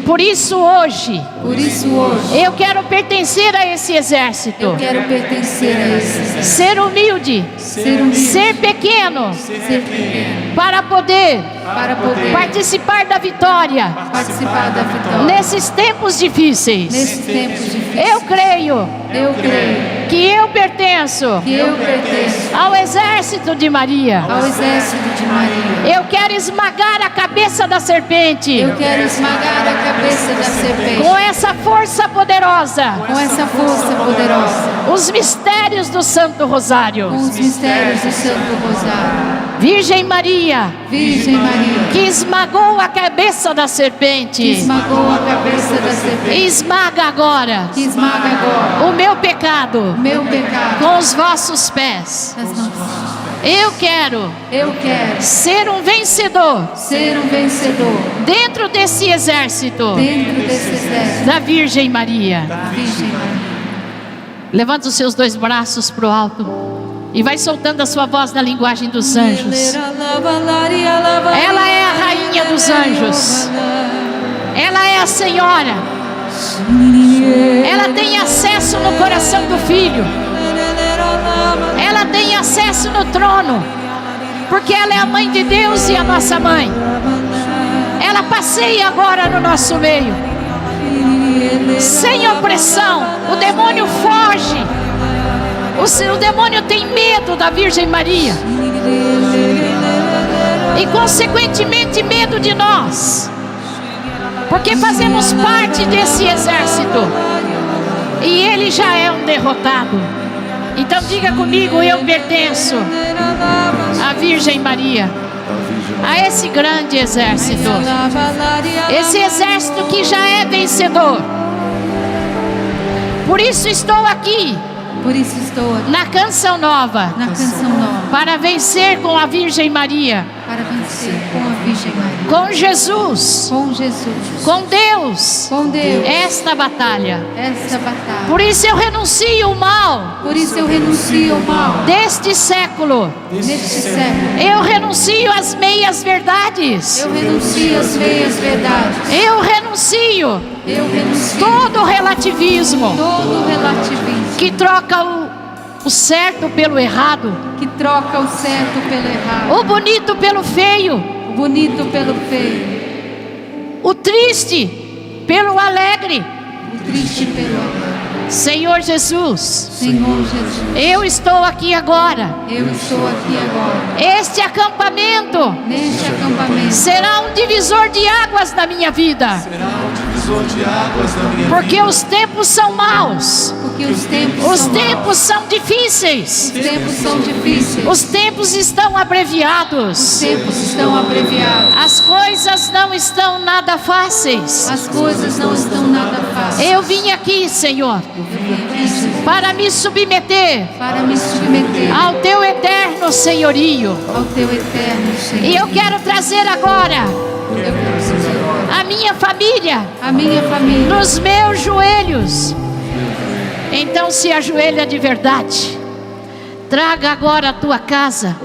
Speaker 2: Por isso hoje, eu quero pertencer a esse exército.
Speaker 3: Eu quero pertencer a esse exército.
Speaker 2: Ser humilde, ser pequeno, para poder participar da vitória, nesses tempos difíceis. Eu creio que eu pertenço ao exército de Maria. Eu quero esmagar a cabeça da serpente. Com essa força poderosa. Os mistérios do Santo Rosário. Virgem Maria, que esmagou a cabeça da serpente. Esmaga agora o meu pecado com os vossos pés. Eu quero ser um vencedor dentro desse exército da Virgem Maria. Levanta os seus dois braços para o alto e vai soltando a sua voz na linguagem dos anjos. Ela é a rainha dos anjos. Ela é a Senhora. Ela tem acesso no coração do Filho. Ela tem acesso no trono, porque ela é a mãe de Deus e a nossa mãe. Ela passeia agora no nosso meio, sem opressão. O demônio foge. O demônio tem medo da Virgem Maria e consequentemente medo de nós, porque fazemos parte desse exército e ele já é um derrotado. Então diga comigo: eu pertenço à Virgem Maria, a esse grande exército, esse exército que já é vencedor. Por isso estou aqui na Canção Nova, para vencer com a Virgem Maria
Speaker 3: Virgem Maria.
Speaker 2: Com Jesus.
Speaker 3: Com Jesus.
Speaker 2: Com Deus.
Speaker 3: Com Deus.
Speaker 2: Esta batalha.
Speaker 3: Esta batalha.
Speaker 2: Por isso eu renuncio o mal
Speaker 3: Por isso eu renuncio ao mal
Speaker 2: deste século.
Speaker 3: neste século.
Speaker 2: Eu renuncio às meias verdades.
Speaker 3: Eu renuncio às meias verdades.
Speaker 2: Eu renuncio
Speaker 3: Eu renuncio
Speaker 2: todo relativismo
Speaker 3: todo relativismo
Speaker 2: que troca o certo pelo errado,
Speaker 3: que troca o certo pelo errado,
Speaker 2: o bonito pelo feio,
Speaker 3: o bonito pelo feio,
Speaker 2: o triste pelo alegre.
Speaker 3: o triste pelo amor.
Speaker 2: Senhor Jesus,
Speaker 3: Senhor Jesus,
Speaker 2: eu estou aqui agora.
Speaker 3: eu estou aqui agora.
Speaker 2: Este acampamento
Speaker 3: Neste acampamento
Speaker 2: será um divisor de águas na minha vida,
Speaker 4: Será um divisor de águas na minha
Speaker 2: porque
Speaker 4: vida.
Speaker 2: os tempos são maus,
Speaker 3: porque os tempos
Speaker 2: os
Speaker 3: são
Speaker 2: tempos são difíceis,
Speaker 3: maus. Os tempos são difíceis.
Speaker 2: os tempos estão
Speaker 3: Os
Speaker 2: abreviados,
Speaker 3: tempos estão abreviados.
Speaker 2: as coisas não estão nada fáceis.
Speaker 3: As coisas não estão nada fáceis.
Speaker 2: Eu vim aqui, Senhor,
Speaker 3: Eu vim aqui, Jesus,
Speaker 2: para me submeter
Speaker 3: para me submeter
Speaker 2: ao Teu eterno senhorio.
Speaker 3: ao Teu eterno Senhor.
Speaker 2: E eu quero trazer agora
Speaker 3: Eu quero trazer agora
Speaker 2: a minha família
Speaker 3: a minha família
Speaker 2: nos meus joelhos. Então se ajoelha de verdade. Traga agora a tua casa,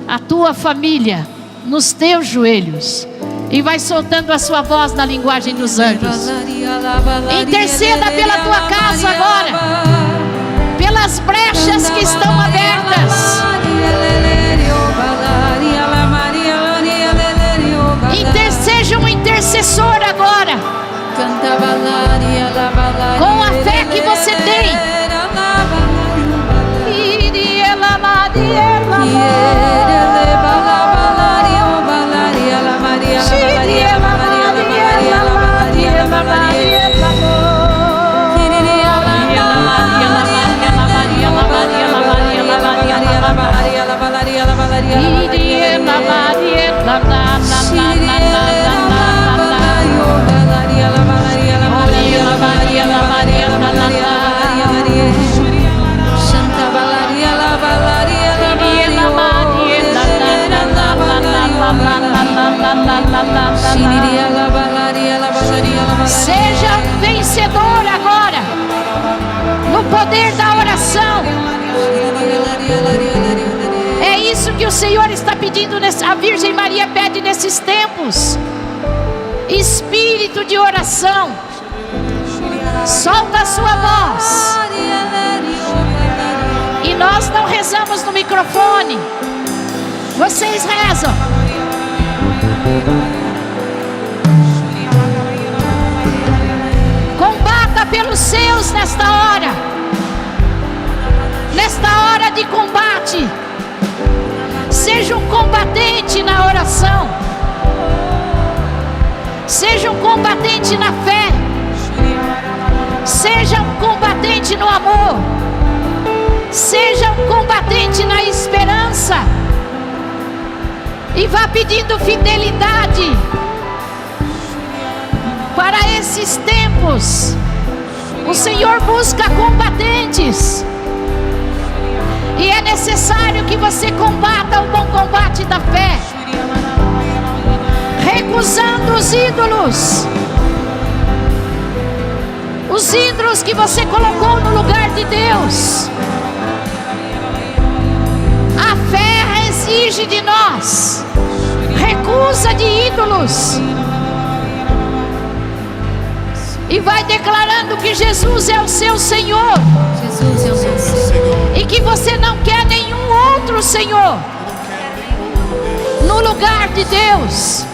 Speaker 2: a tua família nos teus joelhos. E vai soltando a sua voz na linguagem dos anjos. Interceda pela tua casa agora, pelas brechas que estão abertas. Seja um intercessor agora, com a fé que você tem. Seja um vencedor agora, no poder da oração. É isso que o Senhor está pedindo, a Virgem Maria pede nesses tempos. Espírito de oração. Solta a sua voz. E nós não rezamos no microfone. Vocês rezam. Combata pelos seus nesta hora. Nesta hora de combate. Seja um combatente na oração. Seja um combatente na fé. Seja um combatente no amor. Seja um combatente na esperança. E vá pedindo fidelidade para esses tempos. O Senhor busca combatentes. E é necessário que você combata o bom combate da fé, recusando os ídolos. Os ídolos que você colocou no lugar de Deus. A fé exige de nós recusa de ídolos. E vai declarando que Jesus é o seu Senhor.
Speaker 3: Jesus é o meu Senhor.
Speaker 2: E que você não quer nenhum outro Senhor no lugar de Deus.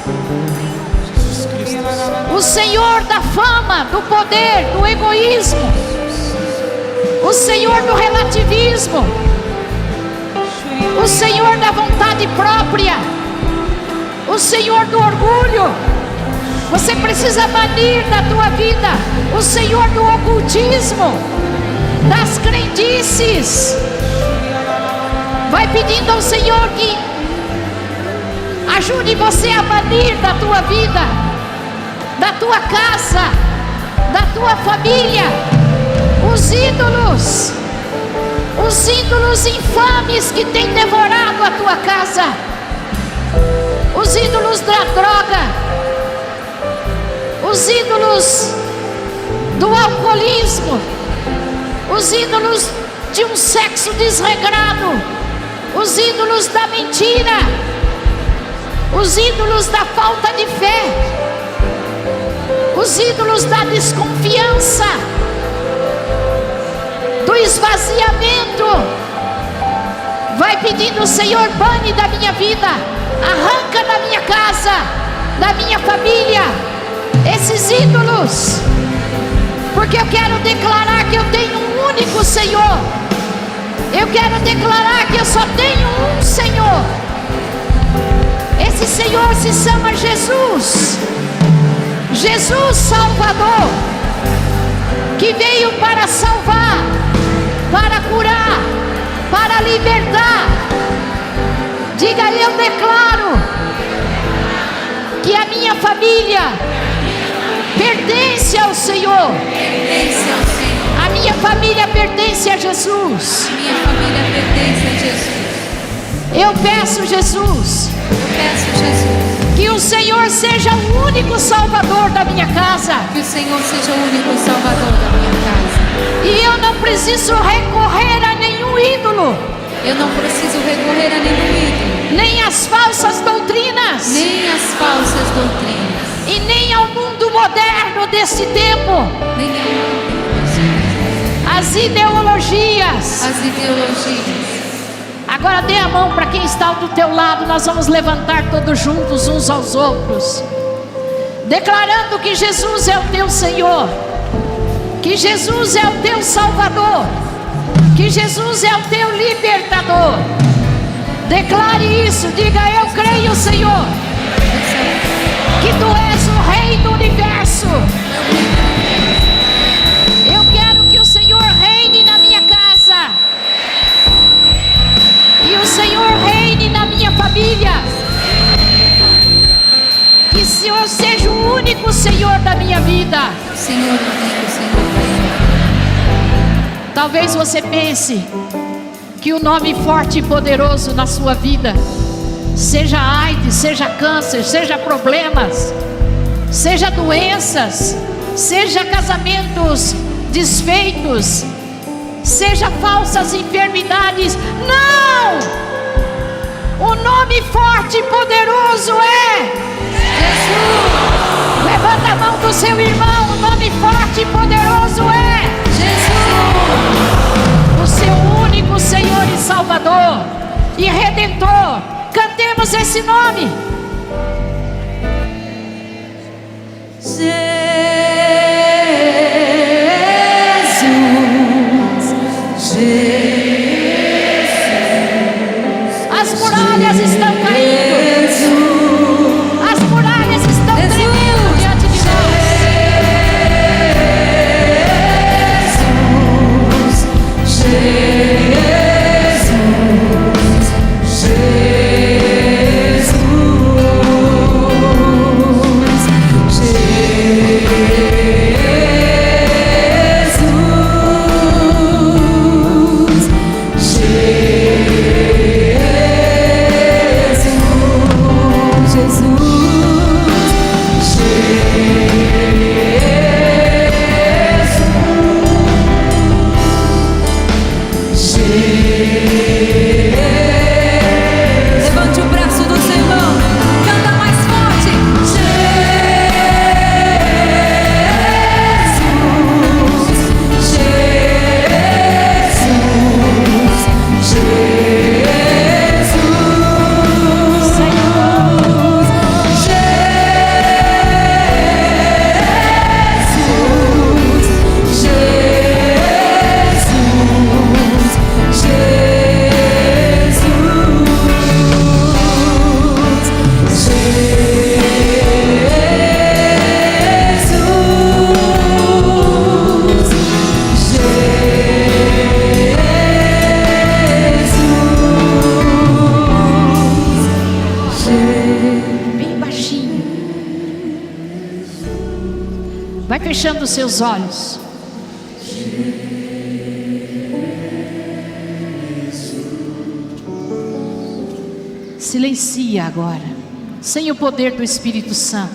Speaker 2: O Senhor da fama, do poder, do egoísmo. O Senhor do relativismo. O Senhor da vontade própria. O Senhor do orgulho. Você precisa banir da tua vida o Senhor do ocultismo, das crendices. Vai pedindo ao Senhor que ajude você a banir da tua vida, da tua casa, da tua família, os ídolos infames que têm devorado a tua casa, os ídolos da droga, os ídolos do alcoolismo, os ídolos de um sexo desregrado, os ídolos da mentira, os ídolos da falta de fé, os ídolos da desconfiança, do esvaziamento. Vai pedindo: Senhor, bane da minha vida, arranca da minha casa, da minha família, esses ídolos, porque eu quero declarar que eu tenho um único Senhor. Eu quero declarar que eu só tenho um Senhor. Esse Senhor se chama Jesus. Jesus Salvador, que veio para salvar, para curar, para libertar. Diga: eu declaro que a minha família pertence ao Senhor.
Speaker 3: Pertence ao Senhor.
Speaker 2: A minha família pertence a Jesus.
Speaker 3: Minha família pertence a Jesus.
Speaker 2: Eu peço, Jesus,
Speaker 3: Eu peço, Jesus,
Speaker 2: que o Senhor seja o único Salvador da minha casa.
Speaker 3: que o Senhor seja o único Salvador da minha casa.
Speaker 2: E eu não preciso recorrer a nenhum ídolo,
Speaker 3: Eu não preciso recorrer a nenhum ídolo,
Speaker 2: nem às falsas doutrinas,
Speaker 3: nem às falsas doutrinas,
Speaker 2: e nem ao mundo moderno desse tempo,
Speaker 3: nem
Speaker 2: as ideologias.
Speaker 3: às ideologias.
Speaker 2: Agora dê a mão para quem está do teu lado. Nós vamos levantar todos juntos uns aos outros, declarando que Jesus é o teu Senhor, que Jesus é o teu Salvador, que Jesus é o teu libertador. Declare isso, diga: eu creio, Senhor, que tu és o Rei do universo. Eu quero que o Senhor reine na minha casa, que o Senhor reine na minha família, que o Senhor seja o único Senhor da minha vida.
Speaker 3: Senhor, eu digo, Senhor.
Speaker 2: Talvez você pense que o nome forte e poderoso na sua vida seja AIDS, seja câncer, seja problemas, seja doenças, seja casamentos desfeitos, seja falsas enfermidades. Não! O nome forte e poderoso é Jesus. Levanta a mão do seu irmão. O nome forte e poderoso é Jesus, o seu único Senhor e Salvador e Redentor. Cantemos esse nome. As muralhas estão caindo. As muralhas estão tremendo diante de
Speaker 3: Levante o braço do seu irmão, canta mais forte.
Speaker 2: bem baixinho. Vai fechando os seus olhos. Silencia agora. sem o poder do Espírito Santo,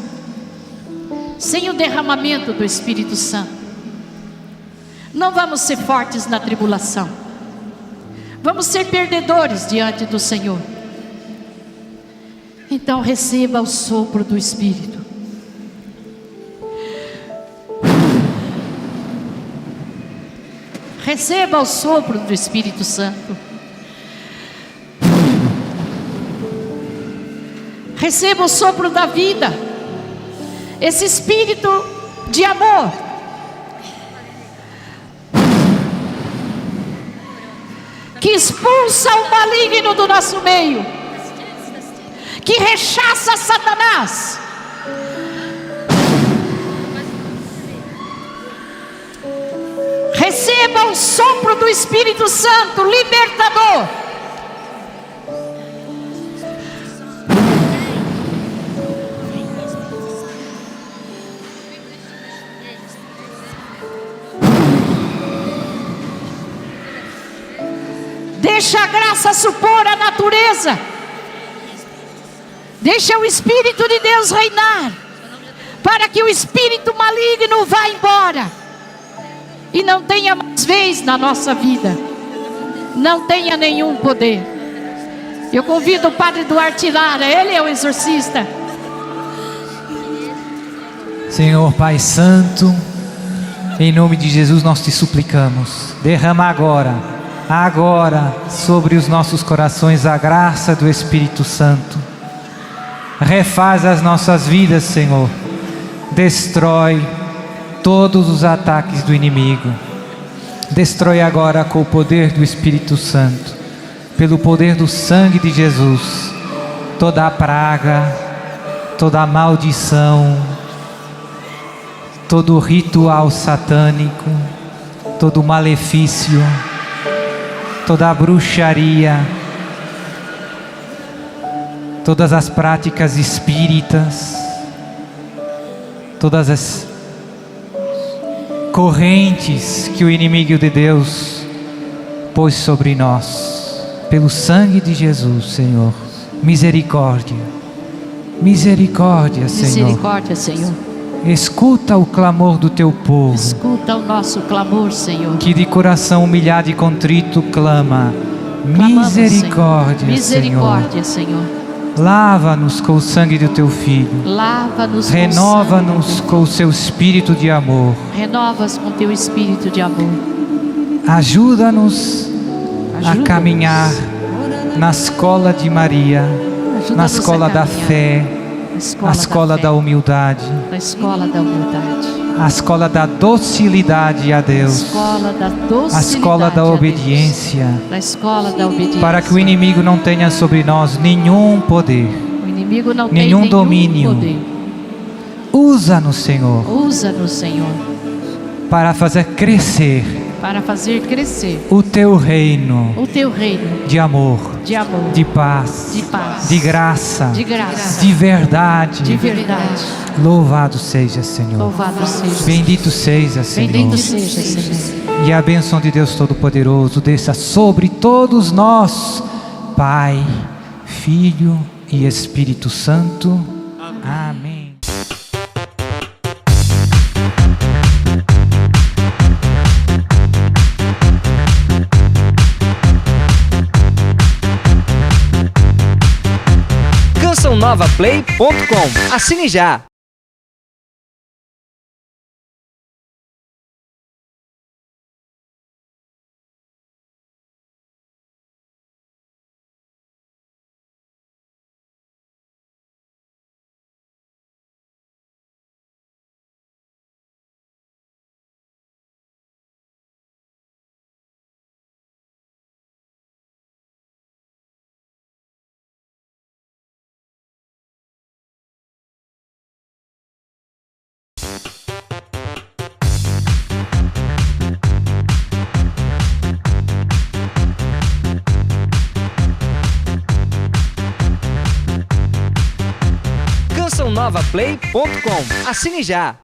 Speaker 2: sem o derramamento do Espírito Santo, não vamos ser fortes na tribulação, vamos ser perdedores diante do Senhor. Então receba o sopro do Espírito. Receba o sopro do Espírito Santo. Receba o sopro da vida. Esse espírito de amor. Que expulsa o maligno do nosso meio. Que rechaça Satanás. Receba o sopro do Espírito Santo, libertador. Deixa a graça supor a natureza. Deixa o Espírito de Deus reinar, para que o espírito maligno vá embora e não tenha mais vez na nossa vida, não tenha nenhum poder. Eu convido o Padre Duarte Lara, ele é o exorcista.
Speaker 1: Senhor Pai Santo, em nome de Jesus nós te suplicamos, derrama agora sobre os nossos corações a graça do Espírito Santo. Refaz as nossas vidas, Senhor. Destrói todos os ataques do inimigo. Destrói agora com o poder do Espírito Santo, pelo poder do sangue de Jesus, toda a praga, toda a maldição, todo o ritual satânico, todo o malefício, toda a bruxaria, todas as práticas espíritas, todas as correntes que o inimigo de Deus pôs sobre nós, pelo sangue de Jesus, Senhor. Misericórdia, misericórdia, Senhor.
Speaker 2: Misericórdia, Senhor.
Speaker 1: Escuta o clamor do teu povo.
Speaker 2: Escuta o nosso clamor, Senhor.
Speaker 1: Que de coração humilhado e contrito clama.
Speaker 2: Clamamos,
Speaker 1: misericórdia,
Speaker 2: Senhor. Misericórdia, Senhor.
Speaker 1: Senhor. Lava-nos com o sangue do teu Filho.
Speaker 2: Lava-nos.
Speaker 1: Renova-nos com o seu espírito de amor.
Speaker 2: Renovas com teu espírito de amor.
Speaker 1: Ajuda-nos a caminhar na escola de Maria, na escola da fé, a escola da humildade,
Speaker 2: na escola da humildade,
Speaker 1: a escola da docilidade a Deus, a escola da obediência,
Speaker 2: na escola da obediência,
Speaker 1: para que o inimigo não tenha sobre nós nenhum poder,
Speaker 2: o inimigo não tem
Speaker 1: nenhum domínio.
Speaker 2: Poder.
Speaker 1: Usa-nos, Senhor,
Speaker 2: usa-nos, Senhor,
Speaker 1: para fazer crescer o teu reino, de amor, de paz, de graça, de verdade. Louvado seja, Senhor.
Speaker 2: Louvado seja.
Speaker 1: Bendito seja, Senhor.
Speaker 2: Bendito seja, Senhor.
Speaker 1: E a bênção de Deus Todo-Poderoso desça sobre todos nós, Pai, Filho e Espírito Santo. Amém.
Speaker 5: CançãoNovaPlay.com. Assine já! CançãoNovaPlay.com. Assine já!